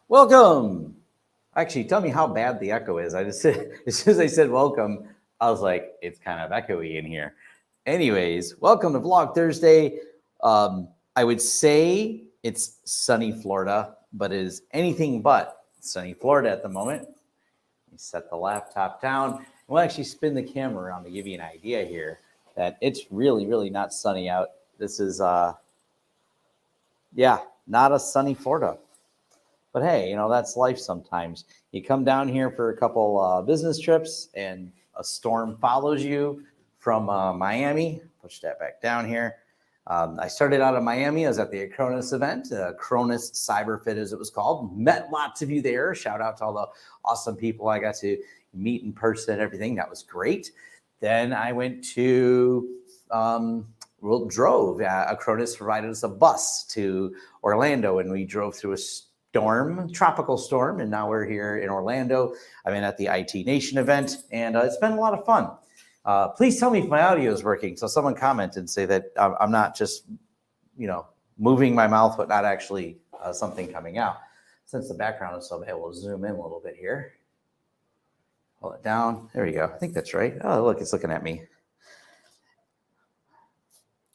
Welcome. Actually, tell me how bad the echo is. I just said, as soon as I said welcome, I was like, it's kind of echoey in here. Anyways, welcome to Vlog Thursday. I would say it's sunny Florida, but it is anything but sunny Florida at the moment. Let me set the laptop down. We'll actually spin the camera around to give you an idea here that it's really not sunny out. This is, not a sunny Florida. But hey, that's life sometimes. You come down here for a couple business trips and a storm follows you from Miami. Push that back down here. I started out of Miami. I was at the Acronis event, Acronis Cyberfit as it was called. Met lots of you there. Shout out to all the awesome people I got to meet in person and everything. That was great. Then I went to drove. Acronis provided us a bus to Orlando, and we drove through a tropical storm, and now we're here in Orlando. I've been at the IT Nation event, and it's been a lot of fun. Please tell me if my audio is working. So someone comment and say that I'm not just, moving my mouth, but not actually something coming out. Since the background is so bad, we'll zoom in a little bit here. Pull it down. There we go. I think that's right. Oh, look, it's looking at me.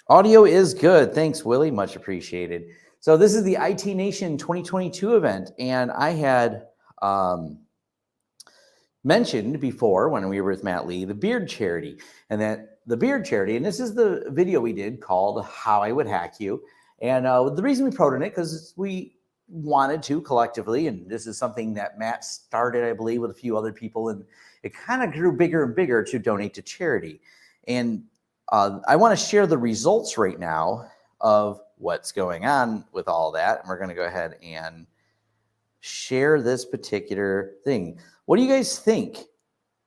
Audio is good. Thanks, Willie. Much appreciated. So this is the IT Nation 2022 event, and I had mentioned before when we were with Matt Lee, the Beard Charity, and that the Beard Charity, and this is the video we did called How I Would Hack You. And the reason we promoted it, because we wanted to collectively, and this is something that Matt started, I believe, with a few other people, and it kind of grew bigger and bigger to donate to charity. And I want to share the results right now of what's going on with all that. And we're going to go ahead and share this particular thing. What do you guys think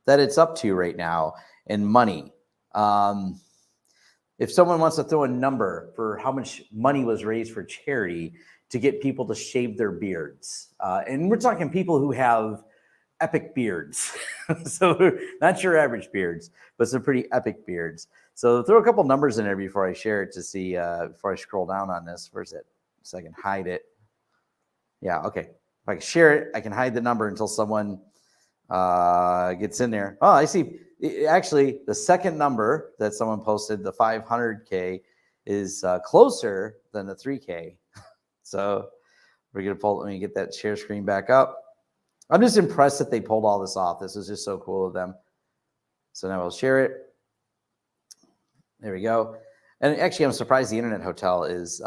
that it's up to right now in money? If someone wants to throw a number for how much money was raised for charity to get people to shave their beards. And we're talking people who have epic beards. So not your average beards, but some pretty epic beards. So throw a couple numbers in there before I share it to see, before I scroll down on this. Where's it? So I can hide it. Yeah, okay. If I can share it, I can hide the number until someone gets in there. Oh, I see. Actually, the second number that someone posted, the 500K, is closer than the 3K. So we're going to pull, let me get that share screen back up. I'm just impressed that they pulled all this off. This is just so cool of them. So now we'll share it. There we go. And actually, I'm surprised the internet hotel is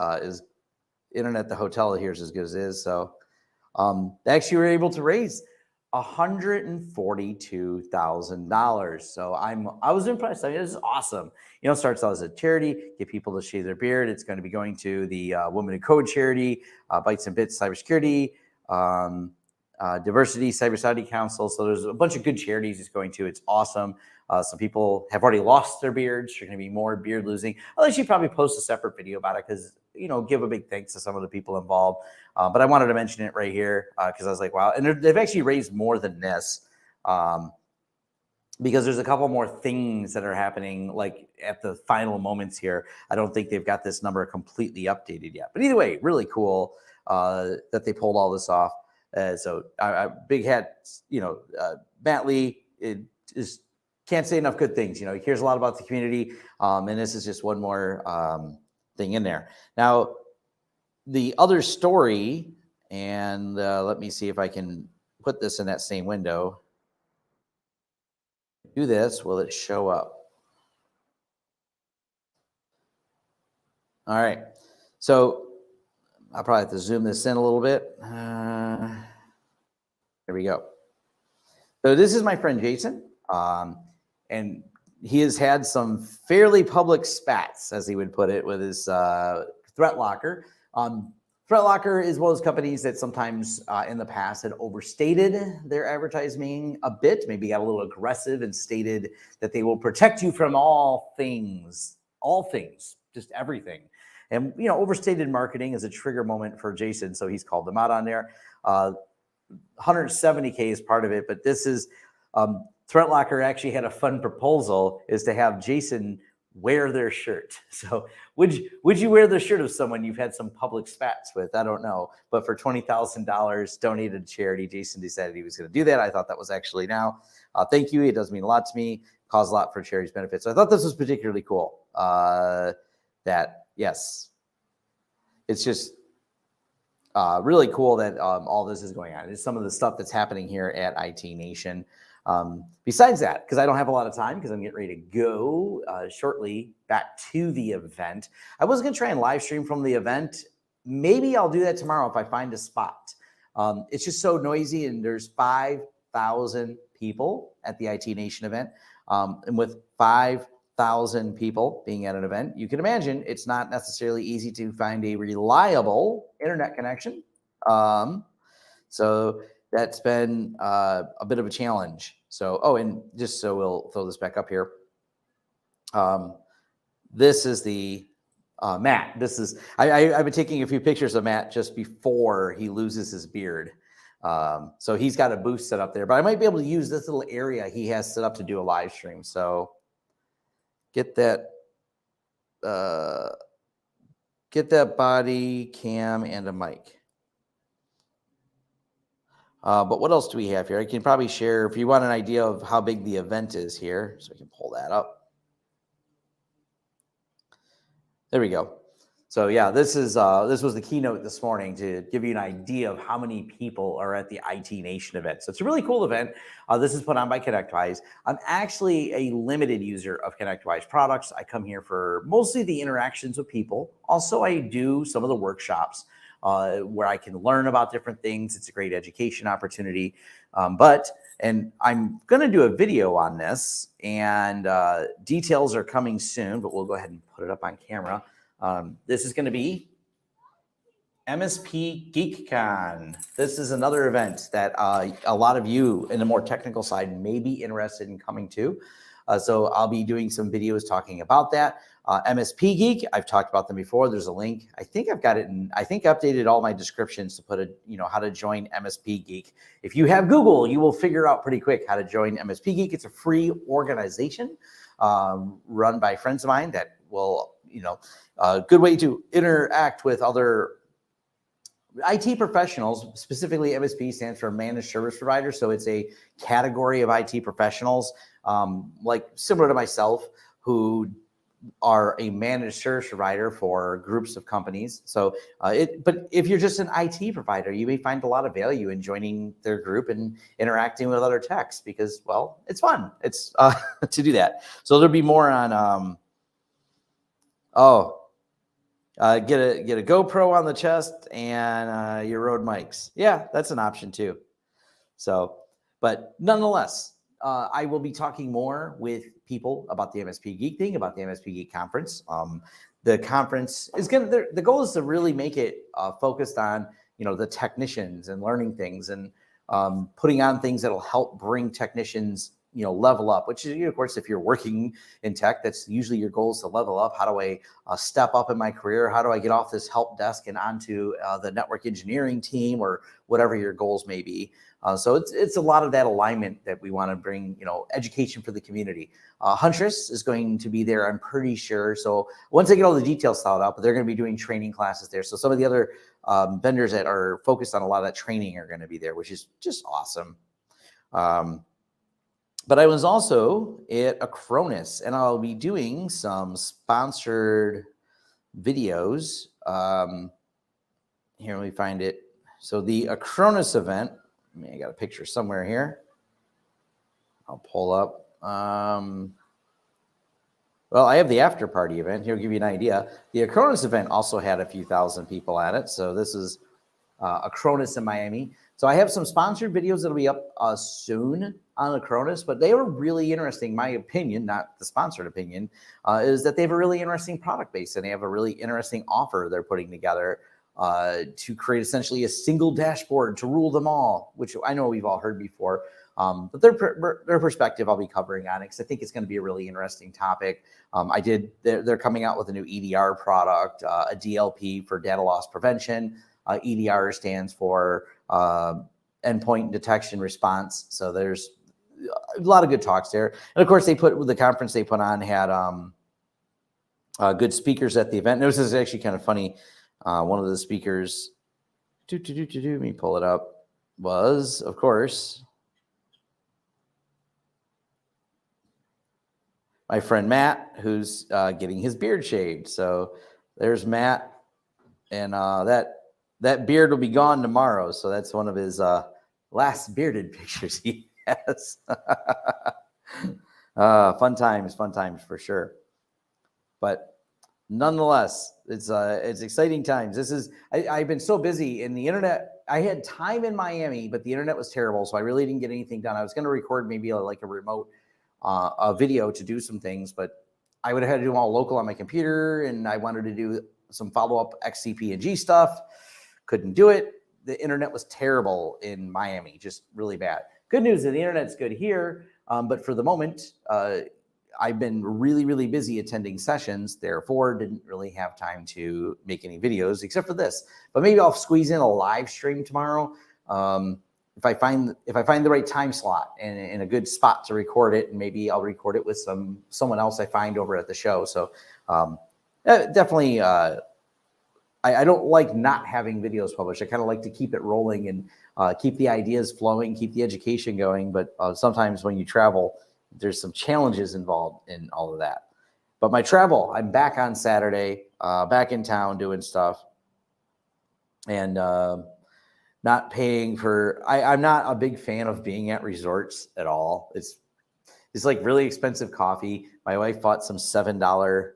internet. The hotel here is as good as it is. So they actually were able to raise $142,000. So I was impressed. I mean, this is awesome. It starts out as a charity, get people to shave their beard. It's going to be going to the Women in Code charity, Bytes and Bits Cybersecurity, Diversity Cybersecurity Council. So there's a bunch of good charities it's going to. It's awesome. Some people have already lost their beards. There's going to be more beard losing. I'll actually probably post a separate video about it because, give a big thanks to some of the people involved. But I wanted to mention it right here because I was like, wow. And they've actually raised more than this because there's a couple more things that are happening like at the final moments here. I don't think they've got this number completely updated yet. But either way, really cool that they pulled all this off. So big hat, Matt Lee is can't say enough good things. He cares a lot about the community. And this is just one more thing in there. Now, the other story, and let me see if I can put this in that same window. Do this, will it show up? All right. So I'll probably have to zoom this in a little bit. There we go. So this is my friend Jason. And he has had some fairly public spats, as he would put it, with his Threat Locker. Threat Locker is one of those companies that sometimes in the past had overstated their advertising a bit, maybe got a little aggressive and stated that they will protect you from all things, just everything. And, overstated marketing is a trigger moment for Jason, so he's called them out on there. 170K is part of it, but this is... Threat Locker actually had a fun proposal, is to have Jason wear their shirt. So would you wear the shirt of someone you've had some public spats with? I don't know. But for $20,000 donated to charity, Jason decided he was going to do that. I thought that was actually thank you. It does mean a lot to me. Cause a lot for charity's benefits. So I thought this was particularly cool. Yes, it's just really cool that all this is going on. It's some of the stuff that's happening here at IT Nation. Besides that, because I don't have a lot of time because I'm getting ready to go shortly back to the event. I was going to try and live stream from the event. Maybe I'll do that tomorrow if I find a spot. It's just so noisy, and there's 5,000 people at the IT Nation event. And with 5,000 people being at an event, you can imagine it's not necessarily easy to find a reliable internet connection. So that's been a bit of a challenge. So, and just so we'll throw this back up here. This is the Matt. This is, I've been taking a few pictures of Matt just before he loses his beard. So he's got a booth set up there, but I might be able to use this little area he has set up to do a live stream. So get that body cam and a mic. But what else do we have here? I can probably share if you want an idea of how big the event is here. So I can pull that up. There we go. So yeah, this was the keynote this morning to give you an idea of how many people are at the IT Nation event. So it's a really cool event. This is put on by ConnectWise. I'm actually a limited user of ConnectWise products. I come here for mostly the interactions with people. Also, I do some of the workshops where I can learn about different things. It's a great education opportunity. And I'm going to do a video on this, and details are coming soon, but we'll go ahead and put it up on camera. This is going to be MSP GeekCon. This is another event that a lot of you in the more technical side may be interested in coming to. So I'll be doing some videos talking about that. MSP Geek, I've talked about them before. There's a link. I think I've got it in, I think I updated all my descriptions to put how to join MSP Geek. If you have Google, you will figure out pretty quick how to join MSP Geek. It's a free organization run by friends of mine that will, a good way to interact with other IT professionals. Specifically, MSP stands for Managed Service Provider. So it's a category of IT professionals, like similar to myself, who are a managed service provider for groups of companies. So, but if you're just an IT provider, you may find a lot of value in joining their group and interacting with other techs because, well, it's fun. It's to do that. So there'll be more on, get a GoPro on the chest and your Rode mics. Yeah, that's an option too. So, but nonetheless, I will be talking more with people about the MSP Geek thing, about the MSP Geek conference. The conference is the goal is to really make it focused on, the technicians and learning things and putting on things that'll help bring technicians, level up, which is, of course, if you're working in tech, that's usually your goal is to level up. How do I step up in my career? How do I get off this help desk and onto the network engineering team or whatever your goals may be? So it's a lot of that alignment that we want to bring, education for the community. Huntress is going to be there, I'm pretty sure. So once I get all the details thought out, but they're going to be doing training classes there. So some of the other vendors that are focused on a lot of that training are going to be there, which is just awesome. But I was also at Acronis, and I'll be doing some sponsored videos. Here, let me find it. So the Acronis event, I got a picture somewhere here. I'll pull up. Well, I have the after party event. Here, I'll give you an idea. The Acronis event also had a few thousand people at it. So this is Acronis in Miami. So I have some sponsored videos that'll be up soon on Acronis, but they were really interesting. My opinion, not the sponsored opinion, is that they have a really interesting product base and they have a really interesting offer they're putting together to create essentially a single dashboard to rule them all, which I know we've all heard before. But their perspective I'll be covering on it because I think it's going to be a really interesting topic. They're coming out with a new EDR product, a DLP for data loss prevention. EDR stands for endpoint detection response. So there's a lot of good talks there. And of course, the conference they put on had good speakers at the event. This is actually kind of funny. One of the speakers, let me pull it up, was, of course, my friend Matt, who's getting his beard shaved. So there's Matt, and that beard will be gone tomorrow. So that's one of his last bearded pictures he has. Fun times for sure. But nonetheless, it's exciting times. I've been so busy in the internet. I had time in Miami, but the internet was terrible, so I really didn't get anything done. I was going to record maybe like a remote a video to do some things, but I would have had to do them all local on my computer, and I wanted to do some follow-up XCP&G stuff. Couldn't do it. The internet was terrible in Miami, just really bad. Good news is the internet's good here, but for the moment, I've been really, really busy attending sessions, therefore didn't really have time to make any videos except for this. But maybe I'll squeeze in a live stream tomorrow if I find the right time slot and a good spot to record it, and maybe I'll record it with someone else I find over at the show. So definitely, I don't like not having videos published. I kind of like to keep it rolling and keep the ideas flowing, keep the education going. But sometimes when you travel, there's some challenges involved in all of that. But my travel, I'm back on Saturday, back in town doing stuff, and not paying for. I'm not a big fan of being at resorts at all. It's like really expensive coffee. My wife bought some $7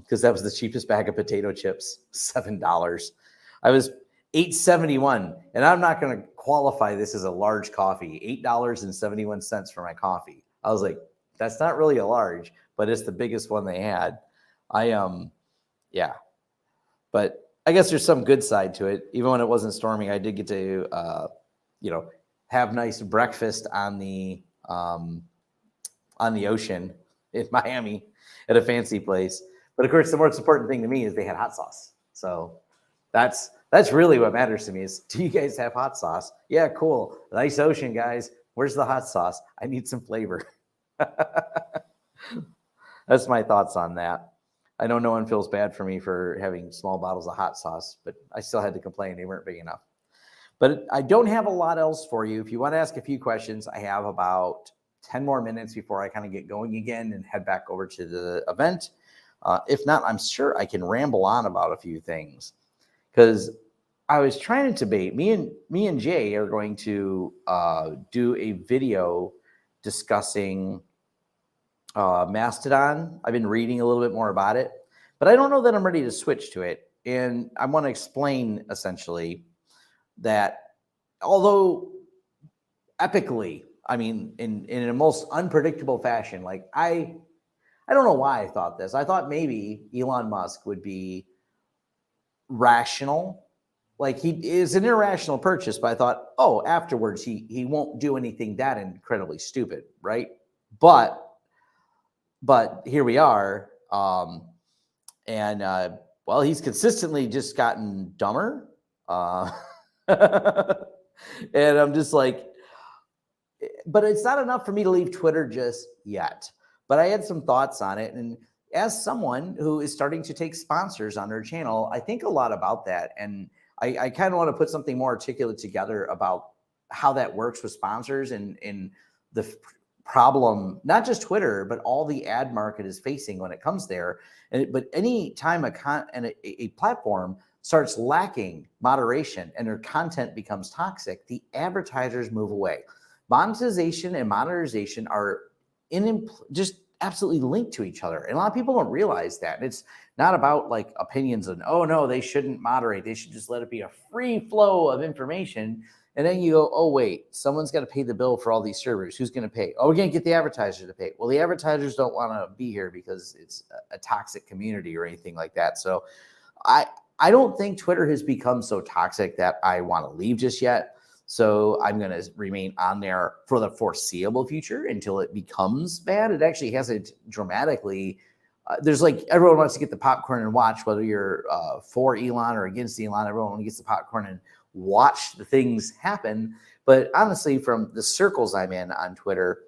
because that was the cheapest bag of potato chips, $7. I was $8.71, and I'm not going to qualify this as a large coffee. $8.71 for my coffee. I was like, that's not really a large, but it's the biggest one they had. Yeah. But I guess there's some good side to it. Even when it wasn't storming, I did get to, have nice breakfast on the ocean in Miami at a fancy place. But of course, the most important thing to me is they had hot sauce. So that's really what matters to me is, do you guys have hot sauce? Yeah, cool. Nice ocean, guys. Where's the hot sauce? I need some flavor. That's my thoughts on that. I know no one feels bad for me for having small bottles of hot sauce, but I still had to complain they weren't big enough. But I don't have a lot else for you. If you want to ask a few questions, I have about 10 more minutes before I kind of get going again and head back over to the event. If not, I'm sure I can ramble on about a few things, because I was trying to debate. Me and Jay are going to do a video discussing Mastodon. I've been reading a little bit more about it, but I don't know that I'm ready to switch to it. And I want to explain essentially that although epically, I mean, in a most unpredictable fashion, like I don't know why I thought this. I thought maybe Elon Musk would be rational. Like, he is an irrational purchase, but I thought, oh, afterwards he won't do anything that incredibly stupid, right? But here we are, and well, he's consistently just gotten dumber, and I'm just like, but it's not enough for me to leave Twitter just yet. But I had some thoughts on it, and as someone who is starting to take sponsors on their channel, I think a lot about that, and I kind of want to put something more articulate together about how that works with sponsors and the problem, not just Twitter, but all the ad market is facing when it comes there. But any time a platform starts lacking moderation and their content becomes toxic, the advertisers move away. Monetization and monetization are just absolutely linked to each other. And a lot of people don't realize that. It's not about like opinions and, oh no, they shouldn't moderate. They should just let it be a free flow of information. And then you go, oh wait, someone's got to pay the bill for all these servers. Who's going to pay? Oh, we're going to get the advertisers to pay. Well, the advertisers don't want to be here because it's a toxic community or anything like that. So I don't think Twitter has become so toxic that I want to leave just yet. So I'm going to remain on there for the foreseeable future until it becomes bad. It actually hasn't dramatically. There's like, everyone wants to get the popcorn and watch, whether you're for Elon or against Elon. Everyone gets the popcorn and watch the things happen. But honestly, from the circles I'm in on Twitter,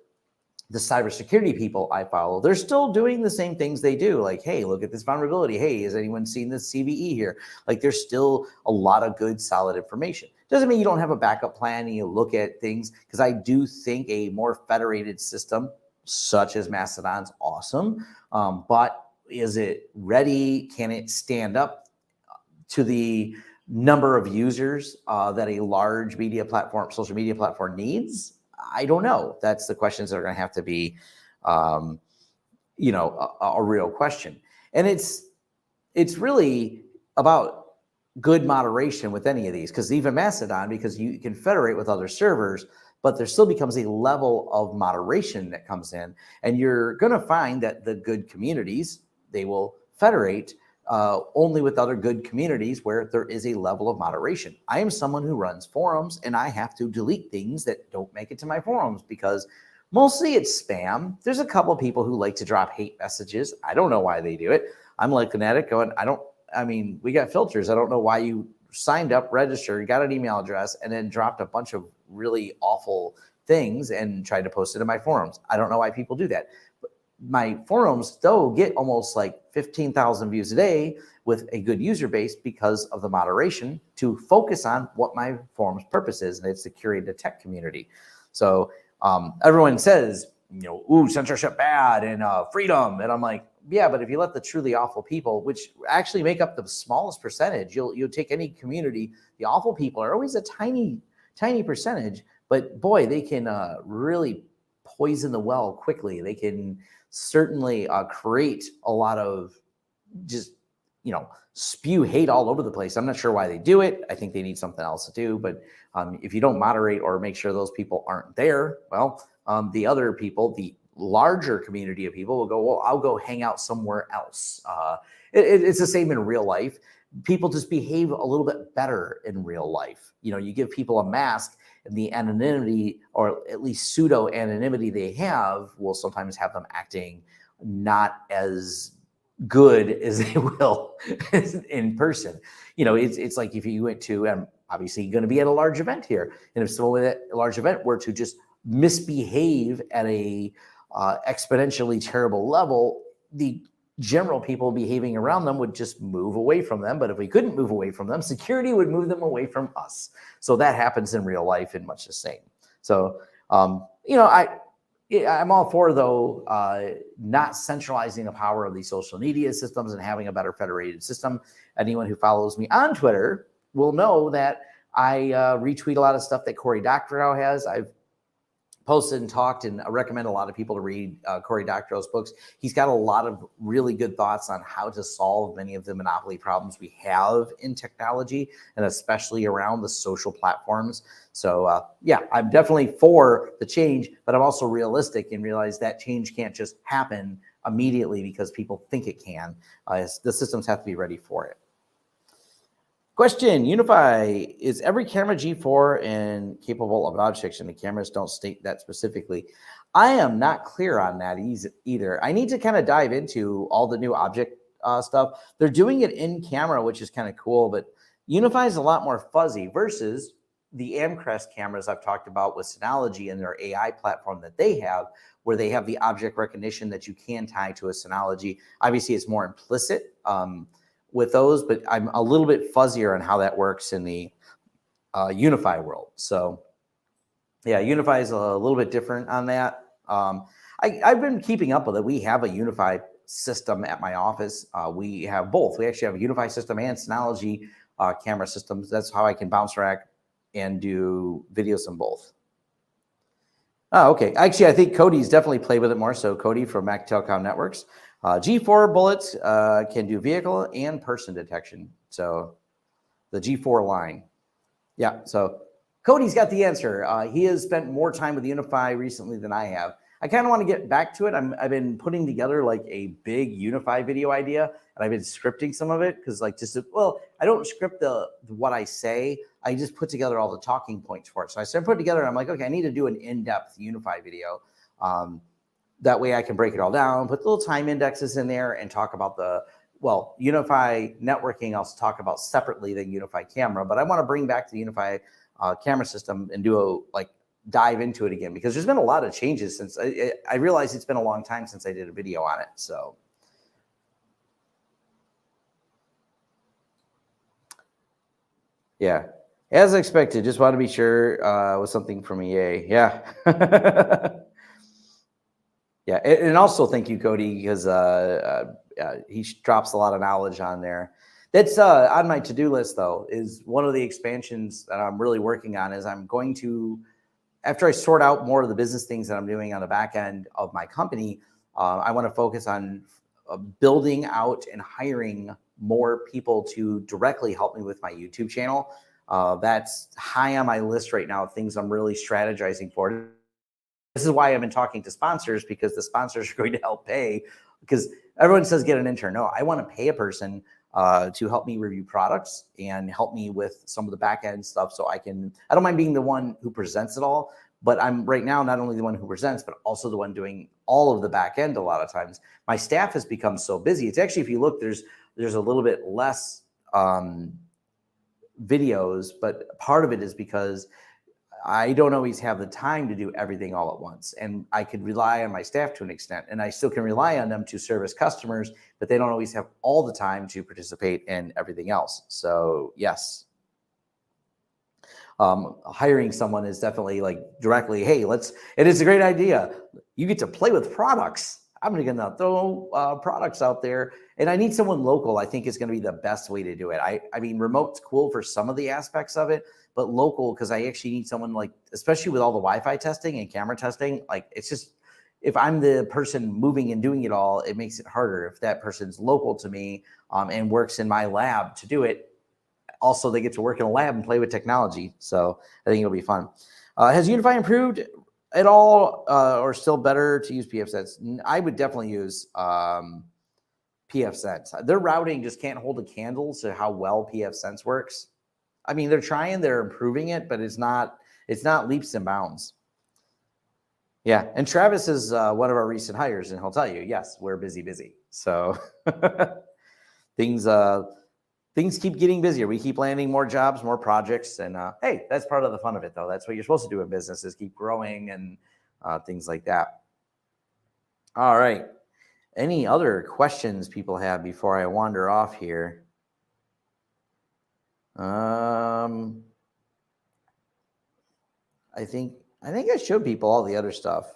the cybersecurity people I follow, they're still doing the same things they do. Like, hey, look at this vulnerability. Hey, has anyone seen this CVE here? Like, there's still a lot of good, solid information. Doesn't mean you don't have a backup plan and you look at things, because I do think a more federated system, such as Mastodon's awesome. But is it ready? Can it stand up to the number of users that a large media platform, social media platform needs? I don't know. That's the questions that are going to have to be, a real question. And it's really about good moderation with any of these, because even Mastodon, because you can federate with other servers, but there still becomes a level of moderation that comes in, and you're going to find that the good communities, they will federate only with other good communities where there is a level of moderation. I am someone who runs forums, and I have to delete things that don't make it to my forums because mostly it's spam. There's a couple of people who like to drop hate messages. I don't know why they do it. I'm looking at it going, we got filters. I don't know why you signed up, registered, got an email address, and then dropped a bunch of really awful things and tried to post it in my forums. I don't know why people do that. My forums, though, get almost like 15,000 views a day with a good user base because of the moderation to focus on what my forum's purpose is, and it's to curate a tech community. So everyone says, ooh, censorship bad and freedom. And I'm like, yeah, but if you let the truly awful people, which actually make up the smallest percentage, you'll take any community, the awful people are always a tiny, tiny percentage, but boy, they can really poison the well quickly. They can certainly create a lot of just, spew hate all over the place. I'm not sure why they do it. I think they need something else to do. But if you don't moderate or make sure those people aren't there, well, the other people, the larger community of people will go, well, I'll go hang out somewhere else. It's the same in real life. People just behave a little bit better in real life. You give people a mask, and the anonymity, or at least pseudo anonymity they have, will sometimes have them acting not as good as they will in person. It's like if you went to, obviously you're going to be at a large event here, and if someone at a large event were to just misbehave at a exponentially terrible level, the general people behaving around them would just move away from them. But if we couldn't move away from them, security would move them away from us. So that happens in real life in much the same. So, I'm all for, though, not centralizing the power of these social media systems and having a better federated system. Anyone who follows me on Twitter will know that I retweet a lot of stuff that Cory Doctorow has. I've posted and talked, and I recommend a lot of people to read Cory Doctorow's books. He's got a lot of really good thoughts on how to solve many of the monopoly problems we have in technology, and especially around the social platforms. So I'm definitely for the change, but I'm also realistic and realize that change can't just happen immediately because people think it can. The systems have to be ready for it. Question, UniFi, is every camera G4 and capable of object detection? The cameras don't state that specifically. I am not clear on that either. I need to kind of dive into all the new object stuff. They're doing it in camera, which is kind of cool, but UniFi is a lot more fuzzy versus the Amcrest cameras I've talked about with Synology and their AI platform that they have, where they have the object recognition that you can tie to a Synology. Obviously, it's more implicit with those, but I'm a little bit fuzzier on how that works in the UniFi world. So yeah, UniFi is a little bit different on that. I've been keeping up with it. We have a UniFi system at my office. We have both. We actually have a UniFi system and Synology camera systems. That's how I can bounce rack and do videos on both. Oh, okay. Actually, I think Cody's definitely played with it more. So Cody from Mac Telecom Networks. G4 bullets can do vehicle and person detection. So the G4 line. Yeah, so Cody's got the answer. He has spent more time with UniFi recently than I have. I kind of want to get back to it. I've been putting together like a big UniFi video idea, and I've been scripting some of it because I don't script what I say. I just put together all the talking points for it. So I started putting together, and I'm like, okay, I need to do an in-depth UniFi video. That way I can break it all down, put little time indexes in there, and talk about UniFi networking I'll talk about separately than UniFi camera. But I want to bring back the UniFi camera system and do dive into it again because there's been a lot of changes since I realized it's been a long time since I did a video on it. So yeah, as expected, just want to be sure it was something from EA. Yeah. Yeah. And also thank you, Cody, because he drops a lot of knowledge on there. That's on my to-do list, though, is one of the expansions that I'm really working on is I'm going to, after I sort out more of the business things that I'm doing on the back end of my company, I want to focus on building out and hiring more people to directly help me with my YouTube channel. That's high on my list right now of things I'm really strategizing for. This is why I've been talking to sponsors, because the sponsors are going to help pay, because everyone says get an intern. No, I want to pay a person to help me review products and help me with some of the back end stuff. So I don't mind being the one who presents it all, but I'm right now not only the one who presents, but also the one doing all of the back end. A lot of times my staff has become so busy. It's actually, if you look, there's a little bit less videos, but part of it is because I don't always have the time to do everything all at once. And I could rely on my staff to an extent, and I still can rely on them to service customers, but they don't always have all the time to participate in everything else. So yes, hiring someone is definitely like directly, hey, it is a great idea. You get to play with products. I'm going to throw products out there, and I need someone local. I think is going to be the best way to do it. I mean, remote's cool for some of the aspects of it, but local, because I actually need someone like, especially with all the Wi-Fi testing and camera testing, like it's just, if I'm the person moving and doing it all, it makes it harder. If that person's local to me and works in my lab to do it, also they get to work in a lab and play with technology. So I think it'll be fun. Has UniFi improved at all or still better to use PFSense? I would definitely use PFSense. Their routing just can't hold a candle to how well PFSense works. I mean, they're improving it, but it's not leaps and bounds. Yeah, and Travis is one of our recent hires, and he'll tell you, yes, we're busy. So things keep getting busier. We keep landing more jobs, more projects, and hey, that's part of the fun of it, though. That's what you're supposed to do in business, is keep growing and things like that. All right. Any other questions people have before I wander off here? I think I showed people all the other stuff.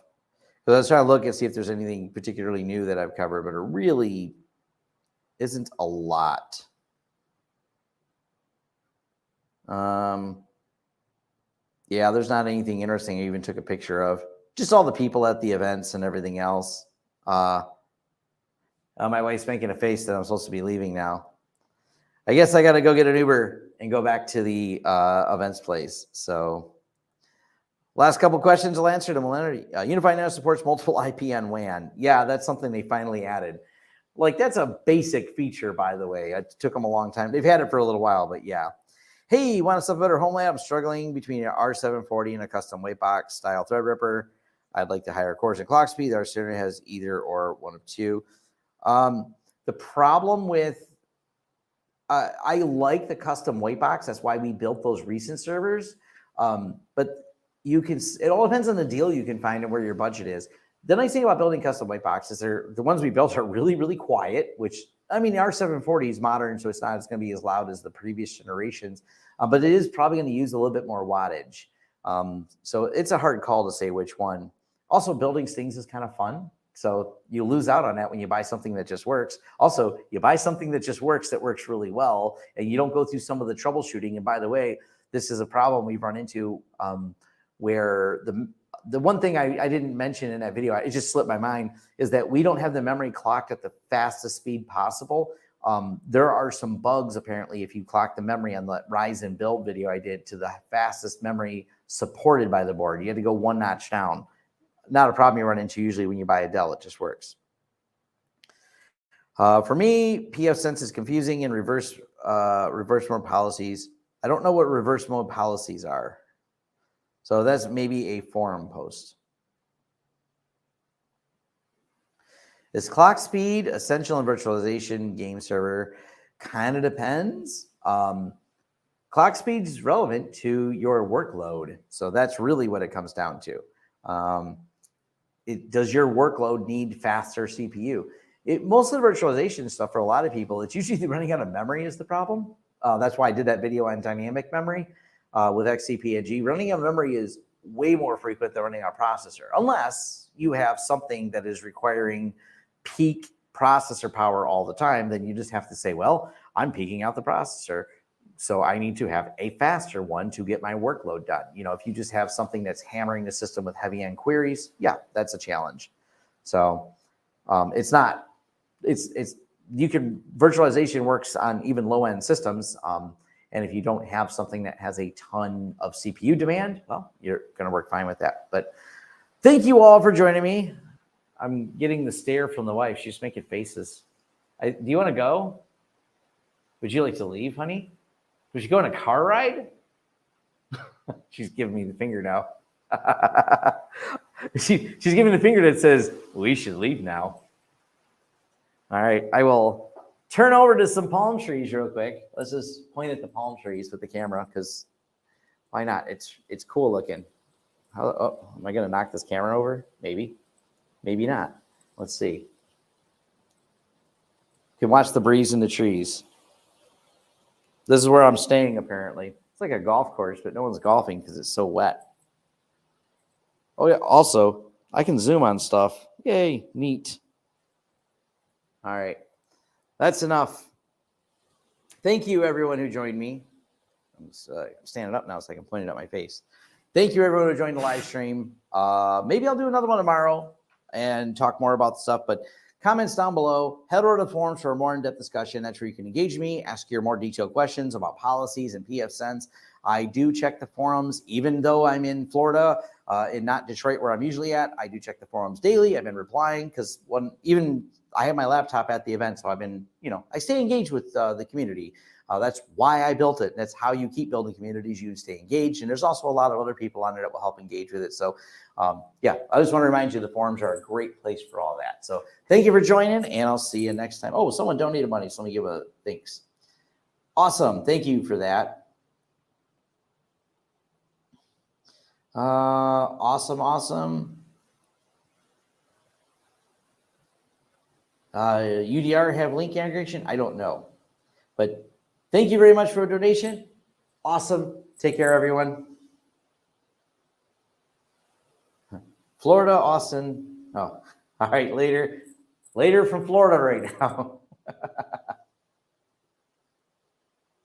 So let's try to look and see if there's anything particularly new that I've covered, but it really isn't a lot. Yeah, there's not anything interesting I even took a picture of. Just all the people at the events and everything else. My wife's making a face that I'm supposed to be leaving now. I guess I got to go get an Uber and go back to the events place. So last couple questions I'll answer them. UniFi now supports multiple IP on WAN. Yeah, that's something they finally added. Like, that's a basic feature, by the way. It took them a long time. They've had it for a little while, but yeah. Hey, you want a stuff better home lab? I'm struggling between an R740 and a custom weight box style Threadripper. I'd like to higher cores and clock speed. Our student has either or one of two. The problem with I like the custom weight box. That's why we built those recent servers. But it all depends on the deal you can find and where your budget is. The nice thing about building custom weight boxes, the ones we built are really, really quiet, which, I mean, the R740 is modern, so it's going to be as loud as the previous generations, but it is probably going to use a little bit more wattage. So it's a hard call to say which one. Also, building things is kind of fun. So you lose out on that when you buy something that just works. Also, you buy something that just works, that works really well, and you don't go through some of the troubleshooting. And by the way, this is a problem we've run into where the one thing I didn't mention in that video, it just slipped my mind, is that we don't have the memory clocked at the fastest speed possible. There are some bugs, apparently, if you clock the memory on the Rise and Build video I did to the fastest memory supported by the board. You had to go one notch down. Not a problem you run into usually when you buy a Dell. It just works. For me, PFSense is confusing and reverse mode policies. I don't know what reverse mode policies are. So that's maybe a forum post. Is clock speed essential in virtualization game server? Kind of depends. clock speed is relevant to your workload. So that's really what it comes down to. Does your workload need faster CPU? Most of the virtualization stuff for a lot of people, it's usually running out of memory is the problem. That's why I did that video on dynamic memory with XCP-NG. Running out of memory is way more frequent than running out of processor, unless you have something that is requiring peak processor power all the time. Then you just have to say, well, I'm peaking out the processor, so I need to have a faster one to get my workload done. If you just have something that's hammering the system with heavy end queries, yeah, that's a challenge. So virtualization works on even low end systems. And if you don't have something that has a ton of CPU demand, well, you're going to work fine with that. But thank you all for joining me. I'm getting the stare from the wife. She's making faces. Do you want to go? Would you like to leave, honey? Would you go on a car ride? She's giving me the finger now. She's giving the finger that says, we should leave now. All right, I will turn over to some palm trees real quick. Let's just point at the palm trees with the camera, because why not? It's cool looking. Am I going to knock this camera over? Maybe. Maybe not. Let's see. You can watch the breeze in the trees. This is where I'm staying, apparently. It's like a golf course, but no one's golfing because it's so wet. Oh, yeah. Also, I can zoom on stuff. Yay, neat. All right. That's enough. Thank you, everyone who joined me. I'm standing up now so I can point it at my face. Thank you, everyone who joined the live stream. Maybe I'll do another one tomorrow and talk more about the stuff, but comments down below. Head over to the forums for a more in-depth discussion. That's where you can engage me, ask your more detailed questions about policies and PFSense. I do check the forums, even though I'm in Florida and not Detroit, where I'm usually at. I do check the forums daily. I've been replying because I have my laptop at the event, so I've been, I stay engaged with the community. That's why I built it. That's how you keep building communities. You stay engaged, and there's also a lot of other people on there that will help engage with it. So, yeah, I just want to remind you the forums are a great place for all that. So, thank you for joining, and I'll see you next time. Oh, someone donated money, so let me give a thanks. Awesome, thank you for that. Awesome. UDR have link integration? I don't know, but thank you very much for a donation. Awesome. Take care, everyone. Florida, Austin. Oh, all right. Later from Florida right now.